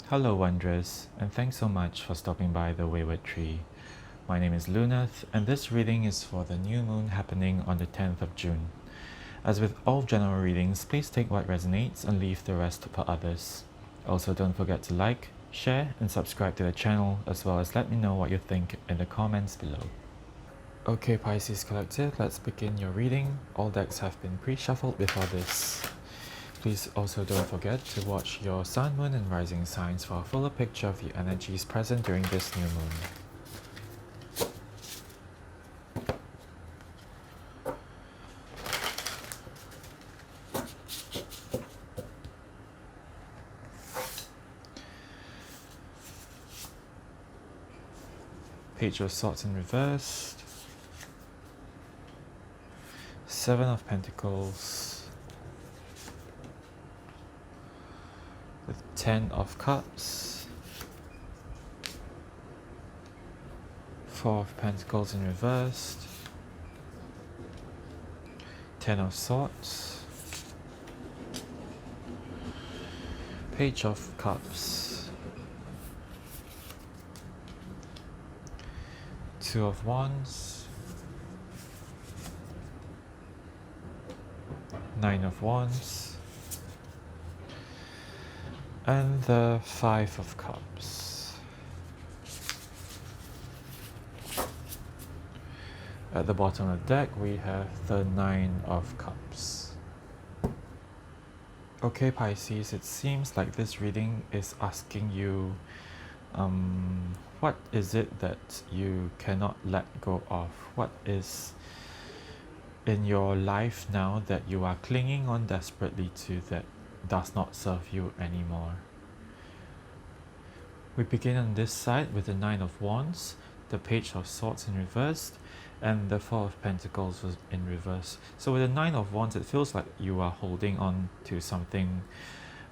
Hello Wondrous, and thanks so much for stopping by the Wayward Tree. My name is Lunath, and this reading is for the new moon happening on the 10th of June. As with all general readings, please take what resonates and leave the rest for others. Also, don't forget to like, share, and subscribe to the channel, as well as let me know what you think in the comments below. Okay, Pisces Collective, let's begin your reading. All decks have been pre-shuffled before this. Please also don't forget to watch your sun, moon, and rising signs for a fuller picture of the energies present during this new moon. Page of Swords in reverse, Seven of Pentacles, with 10 of Cups, 4 of Pentacles in reverse, 10 of Swords, Page of Cups, 2 of Wands, 9 of Wands, and the 5 of Cups. At the bottom of the deck, we have the 9 of Cups. Okay, Pisces, it seems like this reading is asking you, what is it that you cannot let go of? What is in your life now that you are clinging on desperately to that does not serve you anymore? We begin on this side with the 9 of Wands, the Page of Swords in reverse, and the 4 of Pentacles was in reverse. So with the 9 of Wands, it feels like you are holding on to something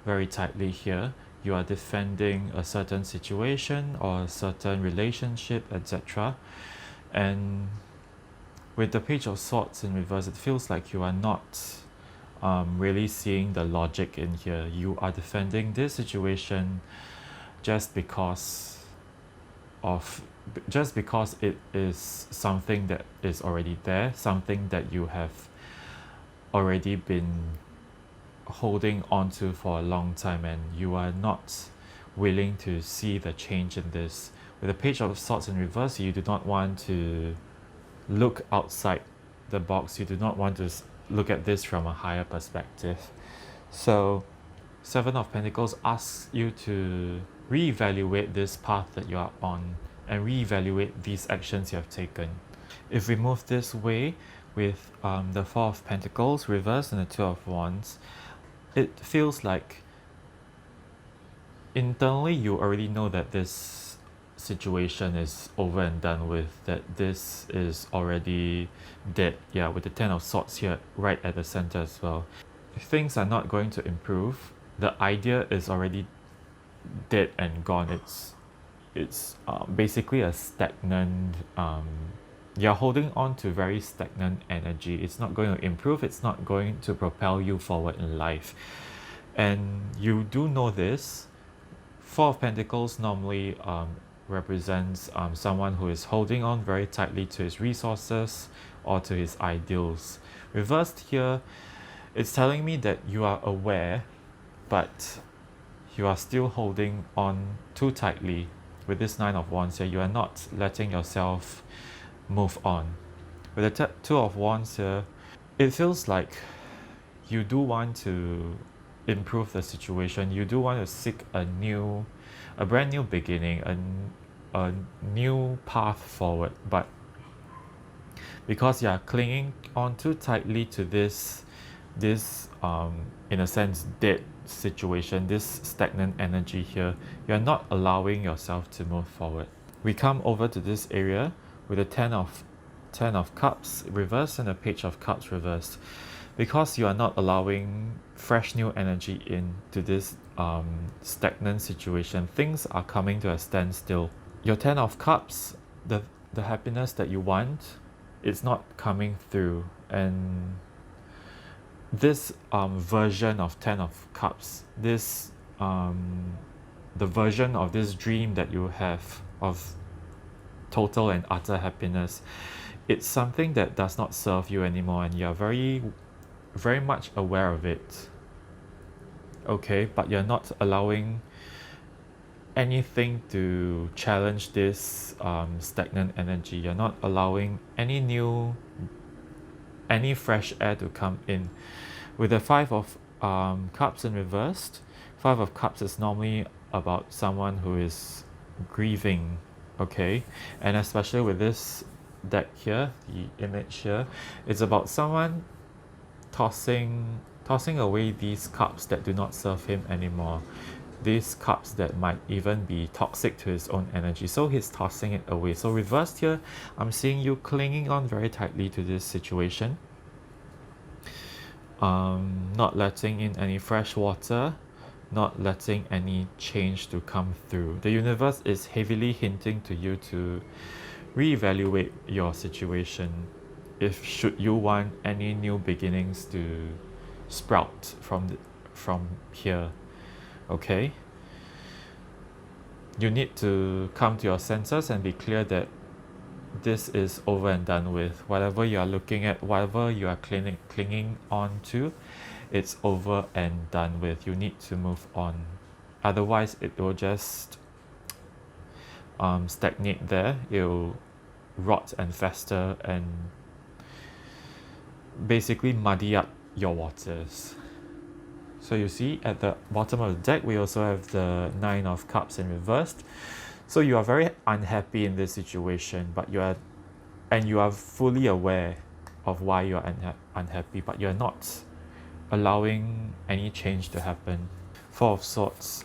very tightly here. You are defending a certain situation or a certain relationship, etc. And with the Page of Swords in reverse, it feels like you are not really seeing the logic in here. You are defending this situation just because it is something that is already there, something that you have already been holding on to for a long time, and you are not willing to see the change in this. With the Page of Swords in reverse, you do not want to look outside the box. You do not want to look at this from a higher perspective. So 7 of Pentacles asks you to reevaluate this path that you are on and reevaluate these actions you have taken. If we move this way with the 4 of Pentacles reversed and the 2 of Wands, it feels like internally you already know that this situation is over and done with, that this is already dead. Yeah, with the 10 of Swords here right at the center as well. If things are not going to improve, the idea is already dead and gone. It's basically a stagnant, you're holding on to very stagnant energy. It's not going to improve, it's not going to propel you forward in life. And you do know this. 4 of Pentacles normally represents someone who is holding on very tightly to his resources or to his ideals. Reversed here, it's telling me that you are aware, but you are still holding on too tightly. With this 9 of Wands here, you are not letting yourself move on. With the 2 of Wands here, it feels like you do want to improve the situation. You do want to seek a brand new beginning, a new path forward, but because you are clinging on too tightly to this in a sense dead situation, this stagnant energy here, you're not allowing yourself to move forward. We come over to this area with a 10 of Cups reversed and a Page of Cups reversed. Because you are not allowing fresh new energy into this stagnant situation, things are coming to a standstill. Your 10 of Cups, the happiness that you want, it's not coming through. And this version of 10 of Cups, this the version of this dream that you have of total and utter happiness, it's something that does not serve you anymore, and you're very, very much aware of it. Okay, but you're not allowing anything to challenge this stagnant energy. You're not allowing any fresh air to come in. With the Five of Cups in reversed, Five of Cups is normally about someone who is grieving, okay? And especially with this deck here, the image here, it's about someone tossing away these cups that do not serve him anymore. These cups that might even be toxic to his own energy. So he's tossing it away. So reversed here, I'm seeing you clinging on very tightly to this situation. Not letting in any fresh water, not letting any change to come through. The universe is heavily hinting to you to reevaluate your situation if should you want any new beginnings to sprout from here. Okay, you need to come to your senses and be clear that this is over and done with. Whatever you are looking at, whatever you are clinging on to, it's over and done with. You need to move on, otherwise it will just stagnate there. It'll rot and fester and basically muddy up your waters. So you see at the bottom of the deck, we also have the Nine of Cups in reversed. So you are very unhappy in this situation, but you are fully aware of why you are unhappy, but you're not allowing any change to happen. Four of Swords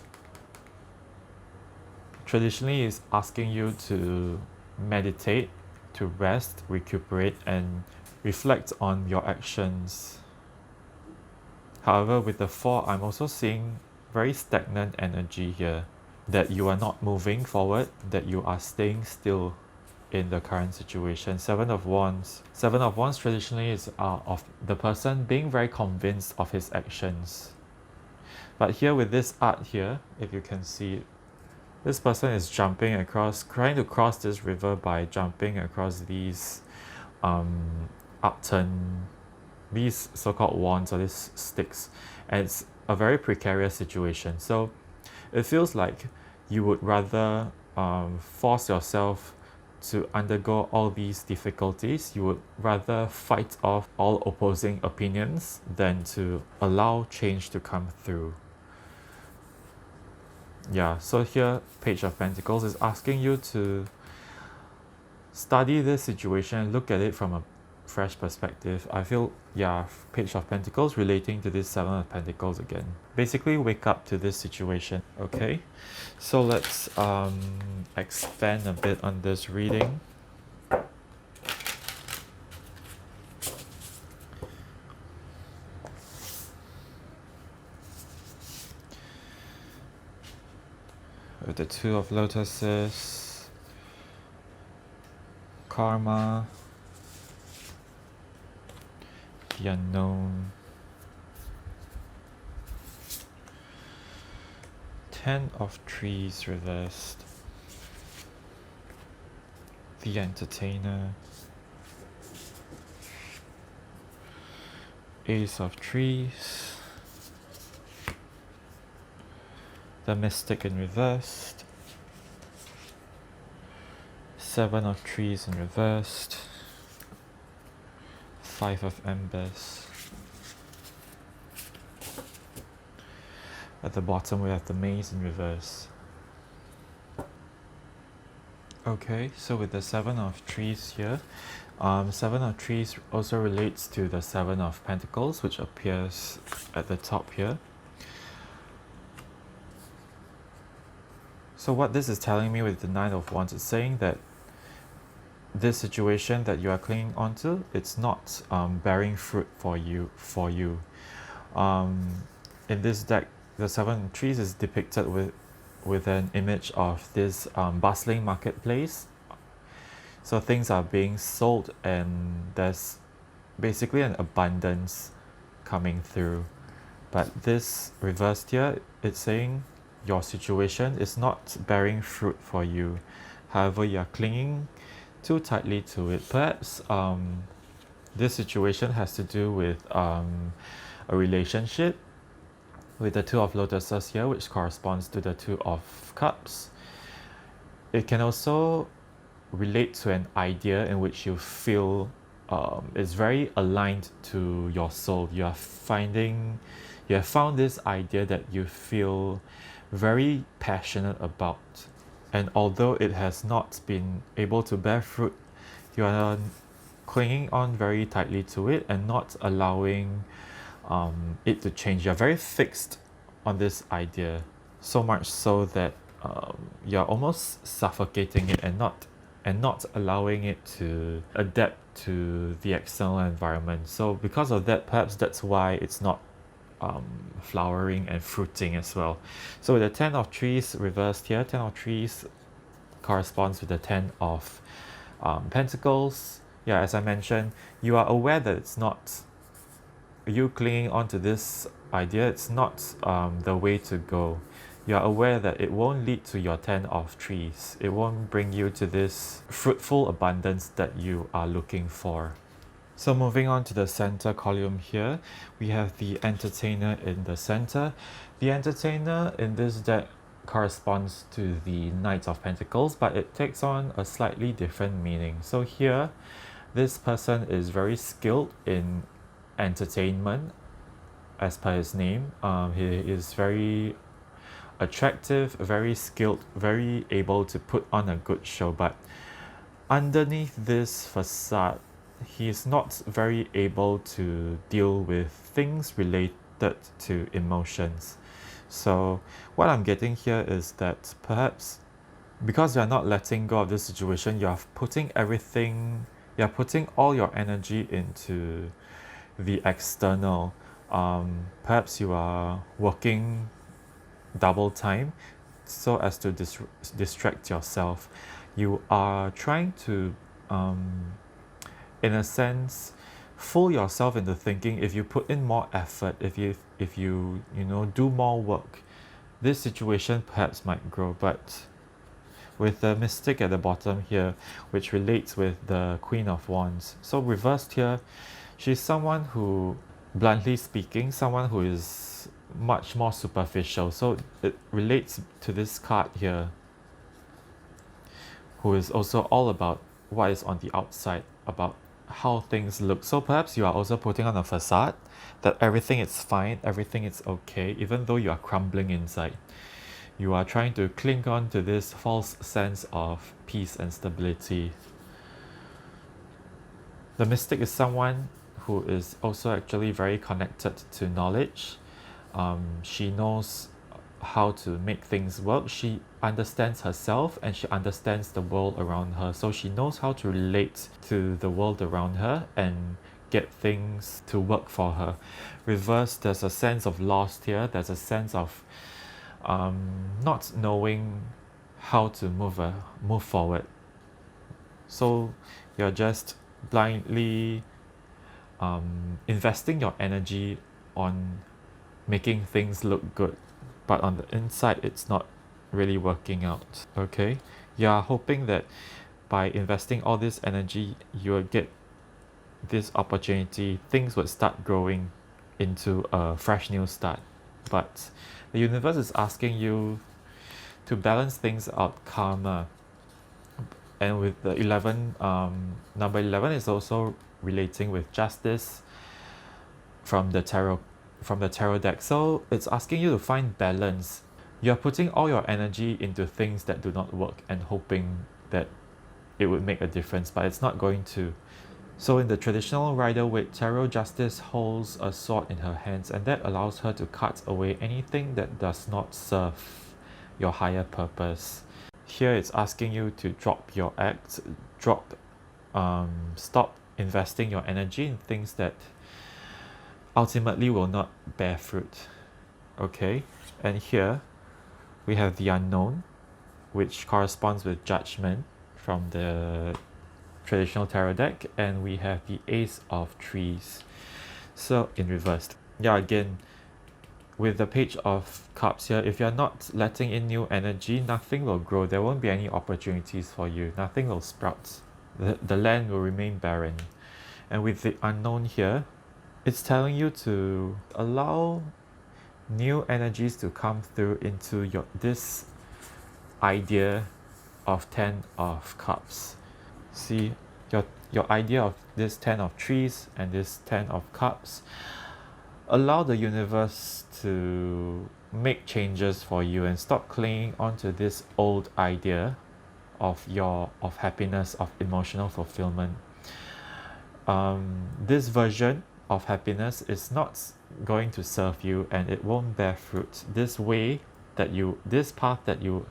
traditionally is asking you to meditate, to rest, recuperate, and reflect on your actions. However, with the Four, I'm also seeing very stagnant energy here, that you are not moving forward, that you are staying still in the current situation. Seven of Wands traditionally is of the person being very convinced of his actions. But here with this art here, if you can see it, this person is jumping across, trying to cross this river by jumping across these upturned, these so-called wands or these sticks, and it's a very precarious situation. So it feels like you would rather force yourself to undergo all these difficulties. You would rather fight off all opposing opinions than to allow change to come through. Yeah, so here Page of Pentacles is asking you to study this situation, look at it from a fresh perspective. I feel, yeah, Page of Pentacles relating to this Seven of Pentacles again. Basically wake up to this situation. Okay, so let's expand a bit on this reading. With the Two of Lotuses, Karma, the Unknown, Ten of Trees reversed, the Entertainer, Ace of Trees, the Mystic in reversed, Seven of Trees in reversed, Five of Embers. At the bottom we have the Maze in reverse. Okay, so with the Seven of Trees here, Seven of Trees also relates to the Seven of Pentacles, which appears at the top here. So what this is telling me with the Nine of Wands is saying that this situation that you are clinging onto, it's not bearing fruit for you. In this deck, the Seven of Trees is depicted with an image of this bustling marketplace. So things are being sold and there's basically an abundance coming through. But this reversed here, it's saying your situation is not bearing fruit for you. However, you are clinging too tightly to it. Perhaps this situation has to do with a relationship with the Two of Lotuses here, which corresponds to the Two of Cups. It can also relate to an idea in which you feel is very aligned to your soul. You have found this idea that you feel very passionate about. And although it has not been able to bear fruit, you are clinging on very tightly to it and not allowing it to change. You're very fixed on this idea, so much so that you're almost suffocating it and not allowing it to adapt to the external environment. So because of that, perhaps that's why it's not flowering and fruiting as well. So the Ten of Trees reversed here, Ten of Trees corresponds with the Ten of Pentacles. Yeah, as I mentioned, you are aware that it's not you clinging onto this idea, it's not the way to go. You are aware that it won't lead to your Ten of Trees. It won't bring you to this fruitful abundance that you are looking for. So moving on to the center column here, we have the Entertainer in the center. The Entertainer in this deck corresponds to the Knight of Pentacles, but it takes on a slightly different meaning. So here, this person is very skilled in entertainment, as per his name. He is very attractive, very skilled, very able to put on a good show, but underneath this facade, he is not very able to deal with things related to emotions. So what I'm getting here is that perhaps because you're not letting go of this situation, you're putting all your energy into the external. Perhaps you are working double time so as to distract yourself. You are trying to in a sense fool yourself into thinking if you put in more effort, if you do more work, this situation perhaps might grow. But with the Mystic at the bottom here, which relates with the Queen of Wands, so reversed here, she's someone who, bluntly speaking, someone who is much more superficial. So it relates to this card here, who is also all about what is on the outside, about how things look. So perhaps you are also putting on a facade that everything is fine, everything is okay, even though you are crumbling inside. You are trying to cling on to this false sense of peace and stability. The Mystic is someone who is also actually very connected to knowledge. She knows how to make things work. She understands herself and she understands the world around her. So she knows how to relate to the world around her and get things to work for her. Reverse, there's a sense of lost here. There's a sense of not knowing how to move forward. So you're just blindly investing your energy on making things look good, but on the inside it's not really working out. Okay, you're hoping that by investing all this energy you will get this opportunity, things would start growing into a fresh new start. But the universe is asking you to balance things out calmer. And with the 11, number 11 is also relating with justice from the tarot deck. So it's asking you to find balance. You're putting all your energy into things that do not work and hoping that it would make a difference, but it's not going to. So in the traditional Rider-Waite tarot, Justice holds a sword in her hands, and that allows her to cut away anything that does not serve your higher purpose. Here it's asking you to drop your act, stop investing your energy in things that ultimately will not bear fruit. Okay, and here we have the Unknown, which corresponds with Judgment from the traditional tarot deck, and we have the Ace of Trees, so in reverse. Yeah, again, with the Page of Cups here, if you're not letting in new energy, nothing will grow. There won't be any opportunities for you. Nothing will sprout. The land will remain barren. And with the Unknown here, it's telling you to allow new energies to come through into this idea of 10 of Cups. See, your idea of this 10 of Trees and this 10 of Cups, allow the universe to make changes for you and stop clinging onto this old idea of happiness, of emotional fulfillment. This version of happiness is not going to serve you, and it won't bear fruit. This path that you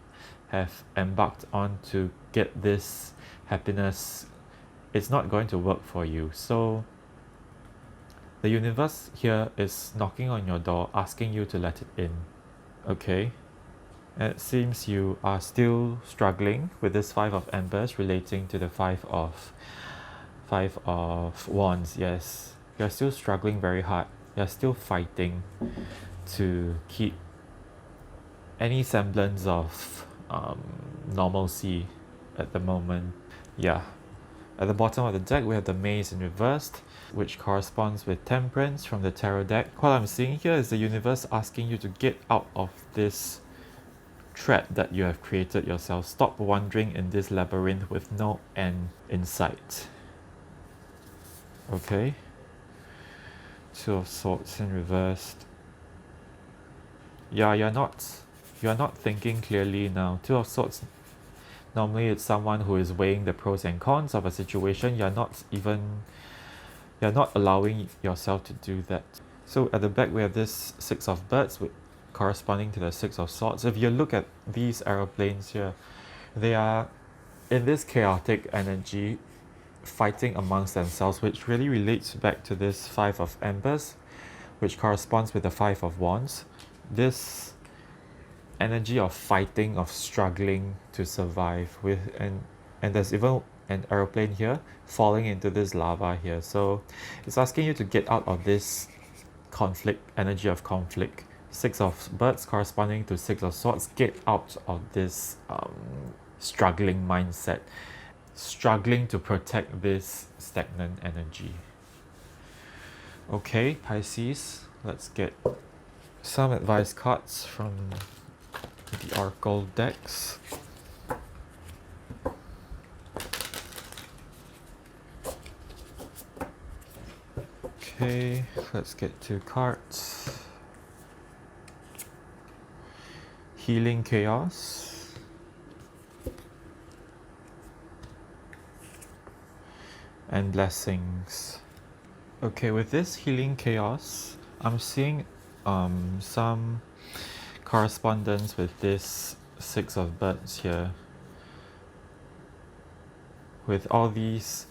have embarked on to get this happiness, it's not going to work for you. So the universe here is knocking on your door, asking you to let it in. Okay? And it seems you are still struggling with this Five of Embers relating to the Five of Wands. Yes, you're still struggling very hard. You're still fighting to keep any semblance of normalcy at the moment. Yeah. At the bottom of the deck, we have the Maze in reversed, which corresponds with Temperance from the Tarot deck. What I'm seeing here is the universe asking you to get out of this trap that you have created yourself. Stop wandering in this labyrinth with no end in sight. Okay. Two of Swords in reversed. Yeah, you're not thinking clearly now. Two of Swords, normally it's someone who is weighing the pros and cons of a situation. You're not allowing yourself to do that. So at the back we have this Six of Birds corresponding to the Six of Swords. If you look at these aeroplanes here, they are in this chaotic energy fighting amongst themselves, which really relates back to this Five of Embers, which corresponds with the Five of Wands. This energy of fighting, of struggling to survive with, and there's even an aeroplane here falling into this lava here. So it's asking you to get out of this energy of conflict. Six of Birds corresponding to Six of Swords. Get out of this struggling mindset, struggling to protect this stagnant energy. Okay, Pisces, let's get some advice cards from the Oracle decks. Okay, let's get 2 cards. Healing Chaos. And Blessings. Okay, with this Healing Chaos, I'm seeing some correspondence with this Six of Birds here, with all these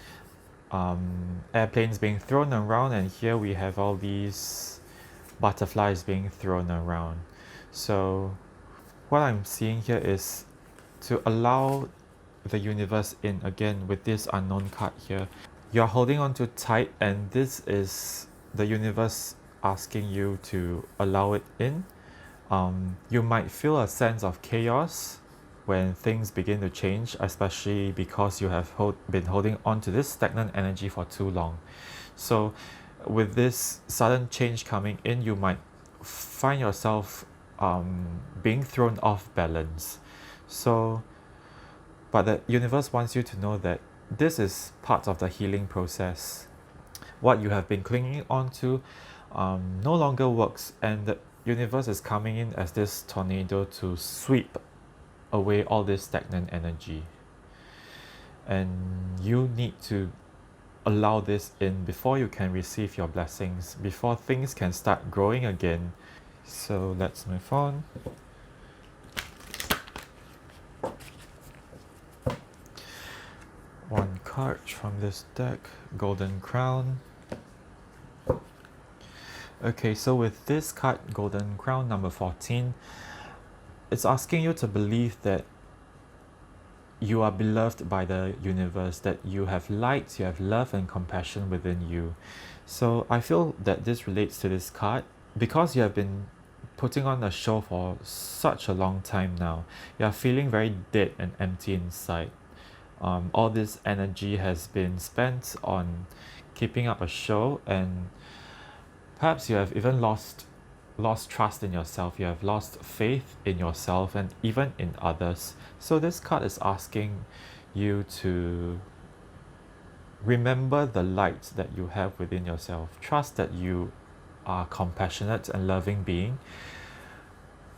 airplanes being thrown around, and here we have all these butterflies being thrown around. So what I'm seeing here is to allow the universe in again with this Unknown card here. You're holding on too tight, and this is the universe asking you to allow it in. You might feel a sense of chaos when things begin to change, especially because you have been holding on to this stagnant energy for too long. So with this sudden change coming in, you might find yourself being thrown off balance. So, but the universe wants you to know that this is part of the healing process. What you have been clinging on to no longer works, and the universe is coming in as this tornado to sweep away all this stagnant energy. And you need to allow this in before you can receive your blessings, before things can start growing again. So let's move on. One card from this deck, Golden Crown. Okay, so with this card, Golden Crown number 14, it's asking you to believe that you are beloved by the universe, that you have light, you have love and compassion within you. So I feel that this relates to this card because you have been putting on a show for such a long time now. You're feeling very dead and empty inside. All this energy has been spent on keeping up a show, and perhaps you have even lost trust in yourself. You have lost faith in yourself and even in others. So this card is asking you to remember the light that you have within yourself. Trust that you are compassionate and loving being,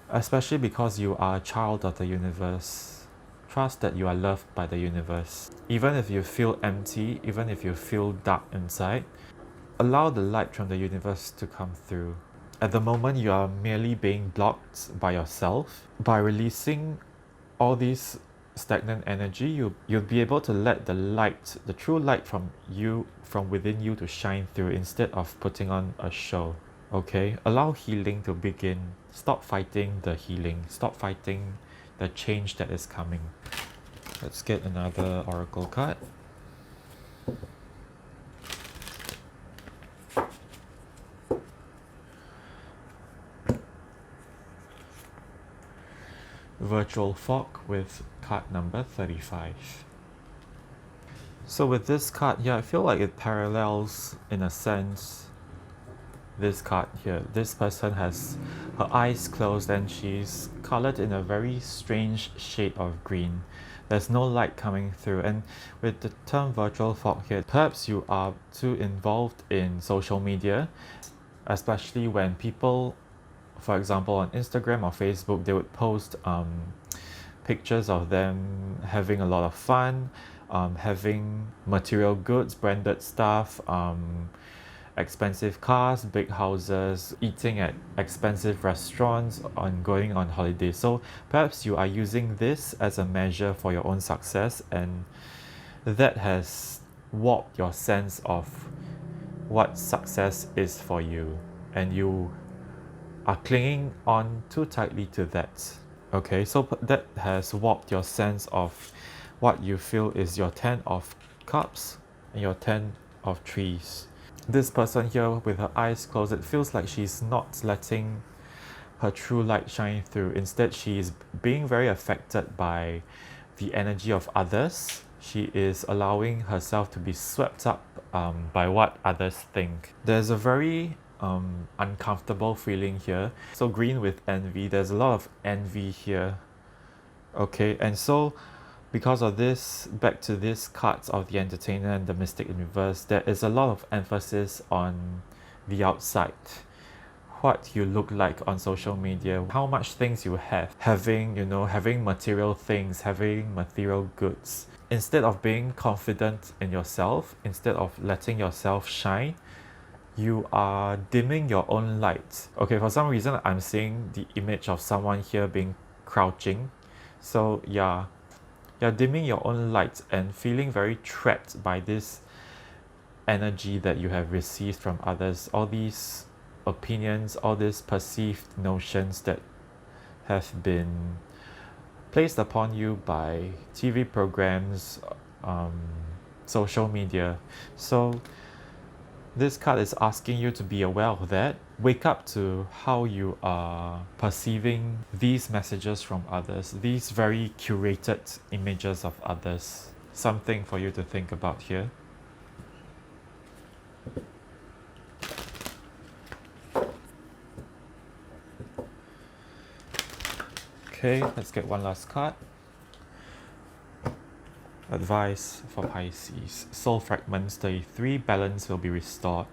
especially because you are a child of the universe. Trust that you are loved by the universe. Even if you feel empty, even if you feel dark inside, allow the light from the universe to come through. At the moment, you are merely being blocked by yourself. By releasing all these stagnant energy, you'll be able to let the light, the true light from within you to shine through instead of putting on a show. Okay, allow healing to begin. Stop fighting the healing. Stop fighting the change that is coming. Let's get another oracle card. Virtual fog with card number 35. So with this card here, I feel like it parallels in a sense this card here. This person has her eyes closed and she's colored in a very strange shade of green. There's no light coming through, and with the term virtual fog here, perhaps you are too involved in social media, especially when people, for example on Instagram or Facebook, they would post pictures of them having a lot of fun, having material goods, branded stuff, expensive cars, big houses, eating at expensive restaurants, on going on holidays. So perhaps you are using this as a measure for your own success, and that has warped your sense of what success is for you, and you are clinging on too tightly to that. Okay, so that has warped your sense of what you feel is your 10 of cups and your 10 of trees. This person here with her eyes closed, it feels like she's not letting her true light shine through. Instead, she is being very affected by the energy of others. She is allowing herself to be swept up by what others think. There's a very uncomfortable feeling here. So green with envy, there's a lot of envy here. Okay, and so because of this, back to these cards of the entertainer and the mystic in reverse, there is a lot of emphasis on the outside, what you look like on social media, how much things you have, having material things, having material goods. Instead of being confident in yourself, instead of letting yourself shine, you are dimming your own light. Okay, for some reason I'm seeing the image of someone here being crouching. So yeah, you're dimming your own light and feeling very trapped by this energy that you have received from others, all these opinions, all these perceived notions that have been placed upon you by TV programs, social media. So this card is asking you to be aware of that. Wake up to how you are perceiving these messages from others, these very curated images of others. Something for you to think about here. Okay, let's get one last card. Advice for Pisces. Soul fragments 33, balance will be restored.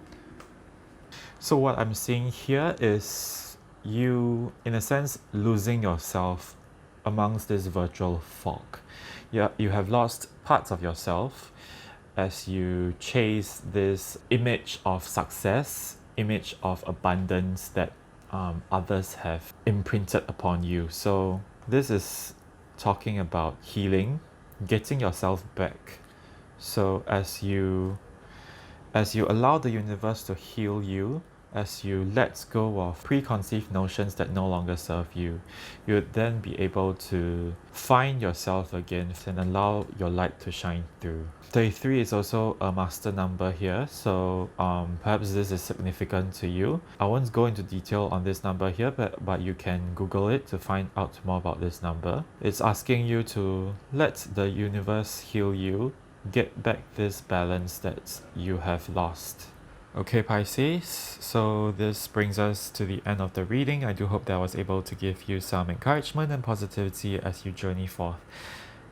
So what I'm seeing here is you, in a sense, losing yourself amongst this virtual fog. You have lost parts of yourself as you chase this image of success, image of abundance that others have imprinted upon you. So this is talking about healing, getting yourself back. So as you allow the universe to heal you, As you let go of preconceived notions that no longer serve you, you would then be able to find yourself again and allow your light to shine through. 33 is also a master number here, so perhaps this is significant to you. I won't go into detail on this number here, but you can Google it to find out more about this number. It's asking you to let the universe heal you, get back this balance that you have lost. Okay, Pisces, so this brings us to the end of the reading. I do hope that I was able to give you some encouragement and positivity as you journey forth.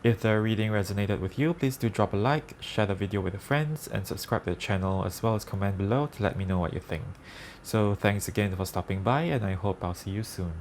If the reading resonated with you, please do drop a like, share the video with your friends, and subscribe to the channel, as well as comment below to let me know what you think. So thanks again for stopping by, and I hope I'll see you soon.